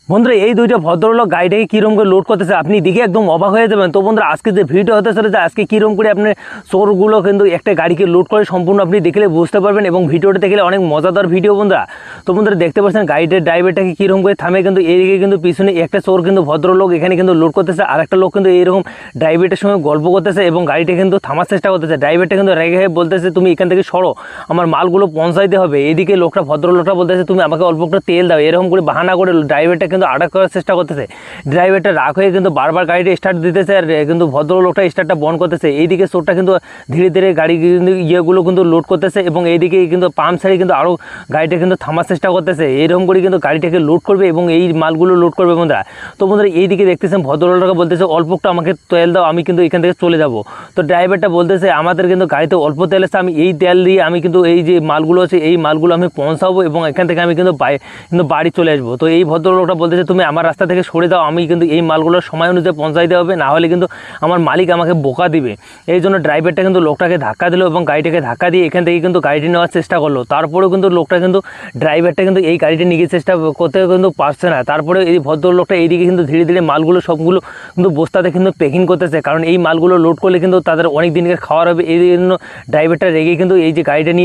বন্ধুরা এই দুইটা ভদ্রলোক গাড়িটাকে কীরকম করে লোড করতেছে আপনি দেখে একদম অবাক হয়ে যাবেন। তো বন্ধুরা আজকে যে ভিডিও হতে চলেছে আজকে কীরকম করে আপনি চোরগুলো কিন্তু একটা গাড়িকে লোড করে সম্পূর্ণ আপনি দেখলে বুঝতে পারবেন এবং ভিডিওটা দেখলে অনেক মজাদার ভিডিও বন্ধুরা। তো বন্ধুরা দেখতে পাচ্ছেন গাড়িটার ড্রাইভারটাকে কীরকম করে থামে, কিন্তু এইদিকে কিন্তু পিছনে একটা চোর কিন্তু ভদ্রলোক এখানে কিন্তু লোড করতেছে, আর একটা লোক কিন্তু এইরকম ড্রাইভারটার সঙ্গে গল্প করতেছে এবং গাড়িটা কিন্তু থামার চেষ্টা করতেছে। ড্রাইভারটা কিন্তু রেগে হয়ে বলতেছে তুমি এখান থেকে সরো, আমার মালগুলো পৌঁছাইতে হবে। এইদিকে লোকটা ভদ্রলোকটা বলতেছে তুমি আমাকে অল্প একটু তেল দাও, এরকম করে বাহানা করে ড্রাইভারটা কিন্তু আটক করার চেষ্টা করতেছে। ড্রাইভারটা রাগ হয়ে কিন্তু বারবার গাড়িটা স্টার্ট দিতেছে আর কিন্তু ভদ্রলোকটা স্টার্টটা বন্ধ করতেছে। এইদিকে চোরটা কিন্তু ধীরে ধীরে গাড়ি কিন্তু ইয়েগুলো কিন্তু লোড করতেছে এবং এইদিকে কিন্তু পাম্প ছাড়িয়ে কিন্তু আরও গাড়িটা কিন্তু থামার চেষ্টা করতেছে। এরকম করে কিন্তু গাড়িটাকে লোড করবে এবং এই মালগুলো লোড করবে বন্ধুরা। তো বন্ধুরা এইদিকে দেখতেছেন ভদ্রলোকটাকে বলতেছে অল্প একটু আমাকে তেল দাও, আমি কিন্তু এখান থেকে চলে যাব। তো ড্রাইভারটা বলতেছে আমাদের কিন্তু গাড়িতে অল্প তেল আছে, আমি এই তেল দিয়ে আমি কিন্তু এই যে মালগুলো আছে এই মালগুলো আমি পৌঁছাবো এবং এখান থেকে আমি কিন্তু বাড়ি চলে আসবো। তো এই ভদ্রলোকটা বলতেছে তুমি আমার রাস্তা থেকে সরে যাও, আমি কিন্তু এই মালগুলো সময় অনুযায়ী পৌঁছাইতে হবে, না হলে কিন্তু আমার মালিক আমাকে বোকা দিবে। এই জন্য ড্রাইভারটা কিন্তু লোকটাকে ধাক্কা দিল এবং গাড়িটাকে ধাক্কা দিয়ে এখান থেকে কিন্তু গাড়িটি নেওয়ার চেষ্টা করলো। তারপরেও কিন্তু লোকটা কিন্তু ড্রাইভারটা কিন্তু এই গাড়িটি নিয়ে চেষ্টা করতে কিন্তু পারছে না। তারপরে এই ভদ্রলোকটা এইদিকে কিন্তু ধীরে ধীরে মালগুলো সবগুলো কিন্তু বস্তাতে কিন্তু প্যাকিং করতেছে, কারণ এই মালগুলো লোড করলে কিন্তু তাদের অনেক দিনকে খাওয়ার হবে। এই জন্য ড্রাইভারটা রেগে কিন্তু এই যে গাড়িটা নিয়ে